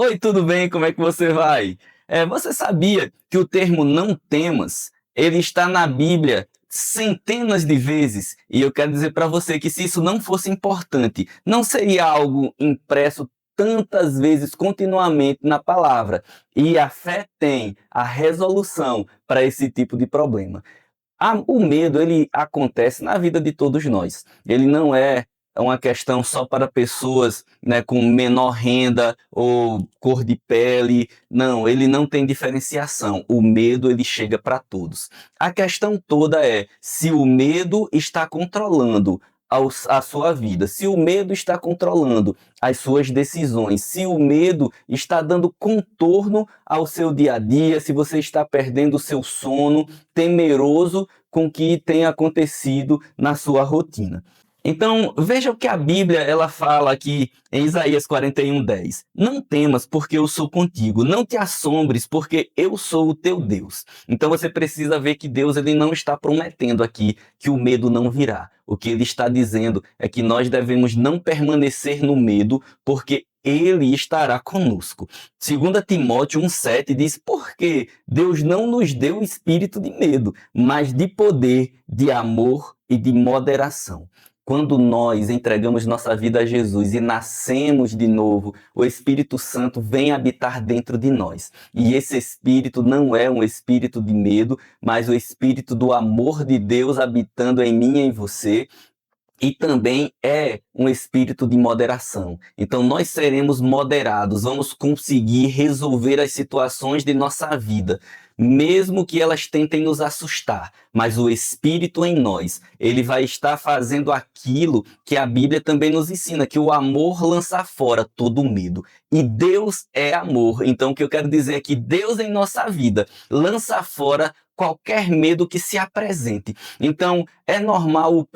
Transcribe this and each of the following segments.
Oi, tudo bem? Como é que você vai? Você sabia que o termo não temas, ele está na Bíblia centenas de vezes? E eu quero dizer para você que se isso não fosse importante, não seria algo impresso tantas vezes continuamente na palavra. E a fé tem a resolução para esse tipo de problema. O medo, ele acontece na vida de todos nós. Ele não é uma questão só para pessoas, né, com menor renda ou cor de pele. Não, ele não tem diferenciação. O medo, ele chega para todos. A questão toda é se o medo está controlando a sua vida, se o medo está controlando as suas decisões, se o medo está dando contorno ao seu dia a dia, se você está perdendo o seu sono, temeroso com o que tem acontecido na sua rotina. Então, veja o que a Bíblia ela fala aqui em Isaías 41:10. Não temas, porque eu sou contigo. Não te assombres, porque eu sou o teu Deus. Então você precisa ver que Deus ele não está prometendo aqui que o medo não virá. O que ele está dizendo é que nós devemos não permanecer no medo, porque ele estará conosco. 2 Timóteo 1,7 diz: porque Deus não nos deu o espírito de medo, mas de poder, de amor e de moderação. Quando nós entregamos nossa vida a Jesus e nascemos de novo, o Espírito Santo vem habitar dentro de nós. E esse Espírito não é um espírito de medo, mas o Espírito do amor de Deus habitando em mim e em você. E também é um espírito de moderação. Então nós seremos moderados, vamos conseguir resolver as situações de nossa vida, mesmo que elas tentem nos assustar, mas o espírito em nós, ele vai estar fazendo aquilo que a Bíblia também nos ensina, que o amor lança fora todo medo. E Deus é amor. Então o que eu quero dizer é que Deus em nossa vida lança fora qualquer medo que se apresente. Então, é normal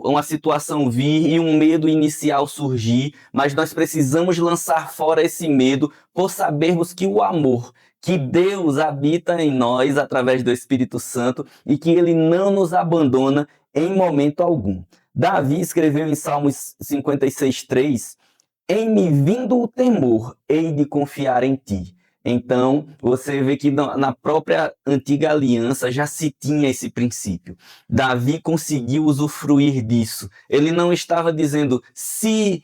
uma situação vir e um medo inicial surgir, mas nós precisamos lançar fora esse medo por sabermos que o amor, que Deus habita em nós através do Espírito Santo e que Ele não nos abandona em momento algum. Davi escreveu em Salmos 56:3: em me vindo o temor, hei de confiar em ti. Então, você vê que na própria antiga aliança já se tinha esse princípio. Davi conseguiu usufruir disso. Ele não estava dizendo se,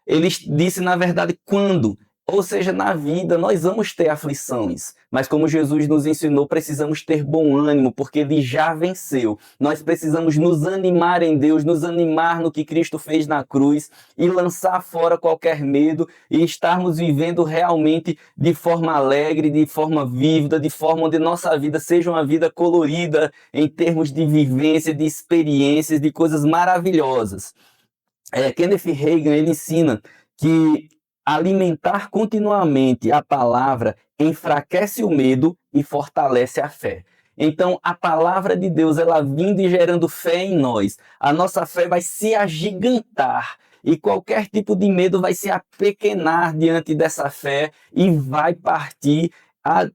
ele disse na verdade quando. Ou seja, na vida nós vamos ter aflições, mas como Jesus nos ensinou, precisamos ter bom ânimo, porque Ele já venceu. Nós precisamos nos animar em Deus, nos animar no que Cristo fez na cruz e lançar fora qualquer medo e estarmos vivendo realmente de forma alegre, de forma vívida, de forma onde nossa vida seja uma vida colorida em termos de vivência, de experiências, de coisas maravilhosas. Kenneth Reagan ele ensina que alimentar continuamente a palavra enfraquece o medo e fortalece a fé. Então, a palavra de Deus, ela vindo e gerando fé em nós, a nossa fé vai se agigantar e qualquer tipo de medo vai se apequenar diante dessa fé e vai partir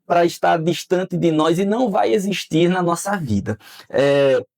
para estar distante de nós e não vai existir na nossa vida.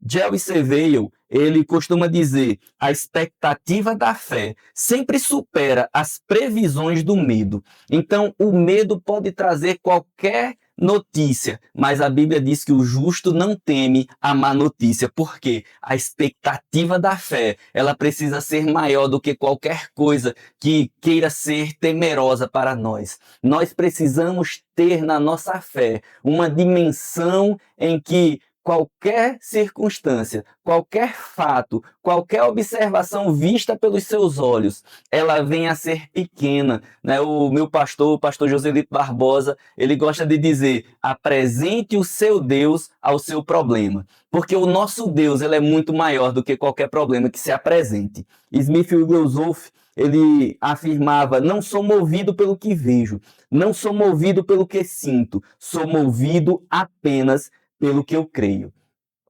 Jerry Savelle, ele costuma dizer: a expectativa da fé sempre supera as previsões do medo. Então, o medo pode trazer qualquer notícia, mas a Bíblia diz que o justo não teme a má notícia, porque a expectativa da fé, ela precisa ser maior do que qualquer coisa que queira ser temerosa para nós. Nós precisamos ter na nossa fé uma dimensão em que qualquer circunstância, qualquer fato, qualquer observação vista pelos seus olhos, ela venha a ser pequena, né? O meu pastor, o pastor Joselito Barbosa, ele gosta de dizer: apresente o seu Deus ao seu problema, porque o nosso Deus, ele é muito maior do que qualquer problema que se apresente. Smith Wigglesworth, ele afirmava: não sou movido pelo que vejo, não sou movido pelo que sinto, sou movido apenas pelo que eu creio.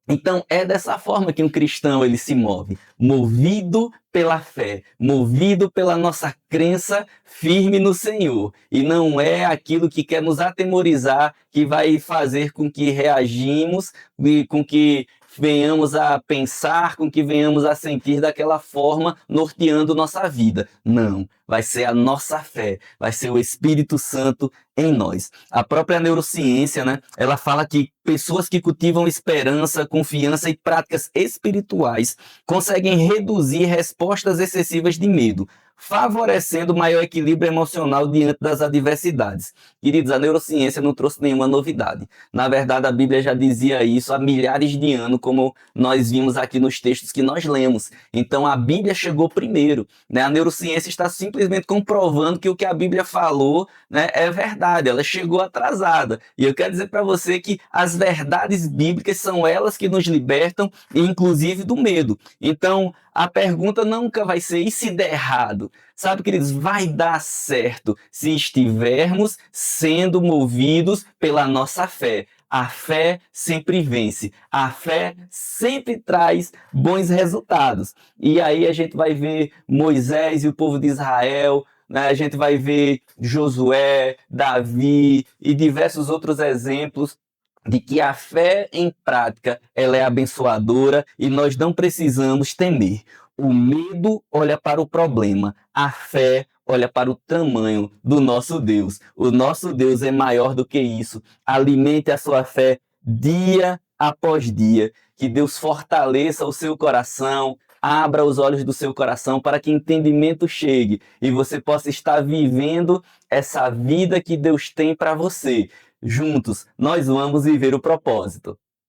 Então, é dessa forma que um cristão ele se move, movido pela fé, movido pela nossa crença firme no Senhor. E não é aquilo que quer nos atemorizar que vai fazer com que reagimos e com que venhamos a pensar, com que venhamos a sentir daquela forma, norteando nossa vida. Não, vai ser a nossa fé, vai ser o Espírito Santo em nós. A própria neurociência, né, ela fala que pessoas que cultivam esperança, confiança e práticas espirituais conseguem reduzir respostas excessivas de medo, favorecendo maior equilíbrio emocional diante das adversidades. Queridos, a neurociência não trouxe nenhuma novidade. Na verdade, a Bíblia já dizia isso há milhares de anos, como nós vimos aqui nos textos que nós lemos. Então, a Bíblia chegou primeiro, né? A neurociência está simplesmente comprovando que o que a Bíblia falou, né, é verdade. Ela chegou atrasada. E eu quero dizer para você que as verdades bíblicas são elas que nos libertam, inclusive do medo. Então, a pergunta nunca vai ser: e se der errado? Sabe, queridos, vai dar certo se estivermos sendo movidos pela nossa fé. A fé sempre vence. A fé sempre traz bons resultados. E aí a gente vai ver Moisés e o povo de Israel, né? A gente vai ver Josué, Davi e diversos outros exemplos de que a fé em prática ela é abençoadora e nós não precisamos temer. O medo olha para o problema, a fé olha para o tamanho do nosso Deus. O nosso Deus é maior do que isso. Alimente a sua fé dia após dia. Que Deus fortaleça o seu coração, abra os olhos do seu coração para que entendimento chegue e você possa estar vivendo essa vida que Deus tem para você. Juntos, nós vamos viver o propósito.